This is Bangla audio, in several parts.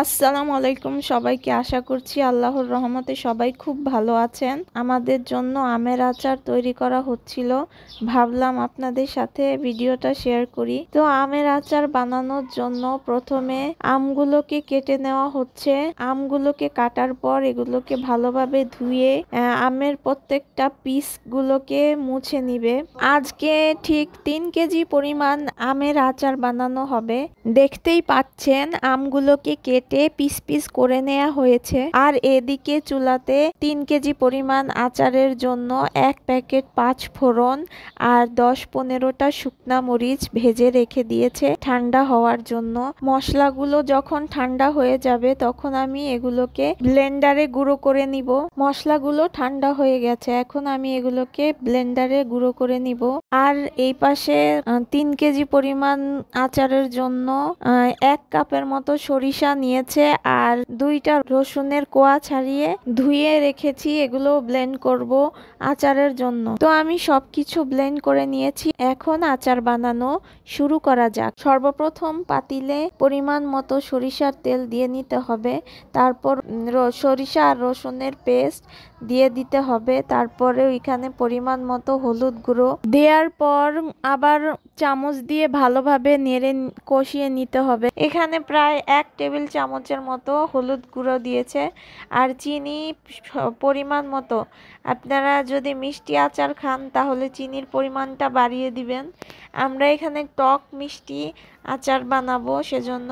আসসালামু আলাইকুম সবাইকে। আশা করছি আল্লাহর রহমতে সবাই খুব ভালো আছেন। আমাদের জন্য আমের আচার তৈরি করা হচ্ছিল, ভাবলাম আপনাদের সাথে ভিডিওটা শেয়ার করি। তো আমের আচার বানানোর জন্য প্রথমে আমগুলোকে কেটে নেওয়া হচ্ছে। আমগুলোকে কাটার পর এগুলোকে ভালোভাবে ধুয়ে আমের প্রত্যেকটা পিসগুলোকে মুছে নিবে। আজকে ঠিক 3 কেজি পরিমাণ আমের আচার বানানো হবে। দেখতেই পাচ্ছেন আমগুলোকে কেটে পিস পিস করে নেওয়া হয়েছে। আর এদিকে চুলাতে 3 কেজি পরিমাণ আচারের জন্য 1 প্যাকেট 5 ফোড়ন আর 10-15টা শুকনা মরিচ ভেজে রেখে দিয়েছে ঠান্ডা হওয়ার জন্য। মশলাগুলো যখন ঠান্ডা হয়ে যাবে তখন আমি এগুলোকে ব্লেন্ডারে গুঁড়ো করে নিব। মশলাগুলো ঠান্ডা হয়ে গেছে, এখন আমি এগুলোকে ব্লেন্ডারে গুঁড়ো করে নিব। আর এই পাশে 3 কেজি পরিমাণ আচারের জন্য 1 কাপের মতো সরিষা নিয়েছে আর 2টা রসুনের কোয়া ছাড়িয়ে ধুয়ে রেখেছি, এগুলো ব্লেন্ড করব আচারের জন্য। তো আমি সবকিছু ব্লেন্ড করে নিয়েছি, এখন আচার বানানো শুরু করা যাক। সর্বপ্রথম পাতিলে পরিমাণ মতো সরিষার তেল দিয়ে নিতে হবে, তারপর সরিষা আর রসুনের পেস্ট দিয়ে দিতে হবে, তারপরে ওইখানে পরিমাণ মতো হলুদ গুঁড়ো দেওয়ার পর আবার চামচ দিয়ে ভালোভাবে নেড়ে কষিয়ে নিতে হবে। এখানে প্রায় 1 টেবিল চামচের মতো হলুদ গুঁড়ো দিয়েছে আর চিনি পরিমাণ মতো। আপনারা যদি মিষ্টি আচার খান তাহলে চিনির পরিমাণটা বাড়িয়ে দিবেন। আমরা এখানে টক মিষ্টি আচার বানাবো, সেজন্য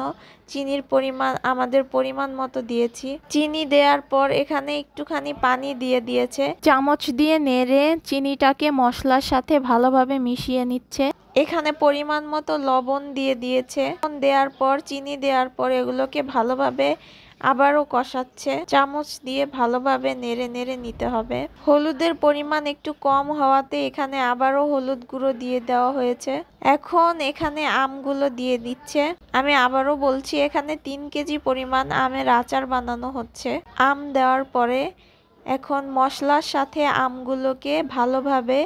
চিনির পরিমাণ আমাদের পরিমাণ মতো দিয়েছি। চিনি দেওয়ার পর এখানে একটুখানি পানি দিয়ে দিয়েছে। চামচ দিয়ে নেড়ে চিনিটাকে মশলার সাথে ভালোভাবে মিশিয়ে নিচ্ছে। এখানে পরিমাণ মতো লবণ দিয়ে দিয়েছে। লবণ দেওয়ার পর চিনি দেওয়ার পর এগুলোকে ভালোভাবে আবারও কষাচ্ছে। চামচ দিয়ে ভালোভাবে নেড়ে নেড়ে নিতে হবে। হলুদের পরিমাণ একটু কম হওয়াতে এখানে আবারও হলুদ গুঁড়ো দিয়ে দেওয়া হয়েছে। এখন এখানে আমগুলো দিয়ে দিচ্ছে। আমি আবারও বলছি, এখানে 3 কেজি পরিমাণ আমের আচার বানানো হচ্ছে। আম দেওয়ার পরে এখন মশলার সাথে আমগুলোকে ভালোভাবে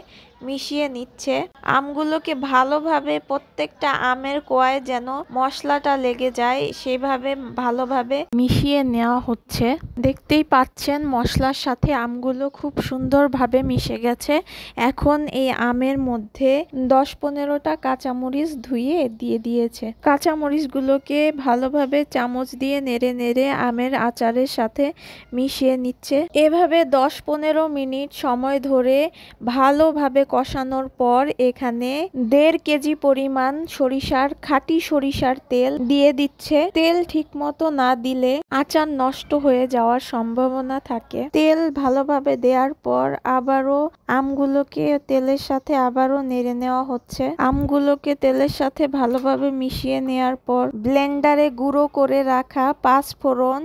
মিশিয়ে নিচ্ছে। আমগুলোকে ভালোভাবে প্রত্যেকটা আমের কোয়ায় যেন মশলাটা লেগে যায় সেভাবে ভালোভাবে মিশিয়ে নেওয়া হচ্ছে। দেখতেই পাচ্ছেন মশলার সাথে আমগুলো খুব সুন্দরভাবে মিশে গেছে। এখন এই আমের মধ্যে 10-15টা কাঁচামরিচ ধুয়ে দিয়ে দিয়েছে। কাঁচামরিচগুলোকে ভালোভাবে চামচ দিয়ে নেড়ে নেড়ে আমের আচারের সাথে মিশিয়ে নিচ্ছে। এভাবে 10-15 মিনিট সময় ধরে ভালোভাবে কষানোর পর এখানে 1.5 কেজি পরিমাণ খাঁটি সরিষার তেল দিয়ে দিচ্ছে। তেল ঠিক মতো না দিলে আচার নষ্ট হয়ে যাওয়ার সম্ভাবনা থাকে। তেল ভালোভাবে দেওয়ার পর আবারও আমগুলোকে তেলের সাথে আবারও নেড়ে নেওয়া হচ্ছে। আমগুলোকে তেলের সাথে ভালোভাবে মিশিয়ে নেওয়ার পর ব্লেন্ডারে গুঁড়ো করে রাখা 5 ফোড়ন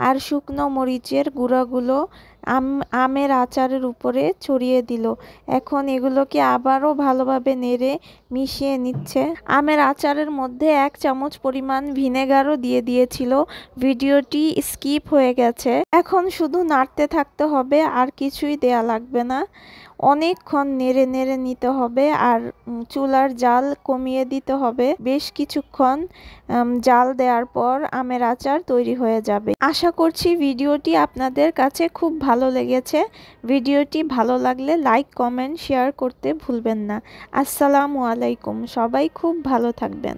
আর শুকনো মরিচের গুঁড়াগুলো আমের আচারের উপরে ছড়িয়ে দিল। এখন এগুলোকে আবারও ভালোভাবে নেড়ে মিশিয়ে নিচ্ছে। আমের আচারের মধ্যে 1 চামচ পরিমাণ ভিনেগারও দিয়ে দিয়েছিল, ভিডিওটি স্কিপ হয়ে গেছে। এখন শুধু নাড়তে থাকতে হবে, আর কিছুই দেয়া লাগবে না। অনেকক্ষণ নেড়ে নেড়ে নিতে হবে আর চুলার জাল কমিয়ে দিতে হবে। বেশ কিছুক্ষণ জাল দেওয়ার পর আমের আচার তৈরি হয়ে যাবে। আশা করছি ভিডিওটি আপনাদের কাছে খুব ভালো লেগেছে। ভিডিওটি ভালো লাগলে লাইক, কমেন্ট, শেয়ার করতে ভুলবেন না। আসসালামু আলাইকুম। সবাই খুব ভালো থাকবেন।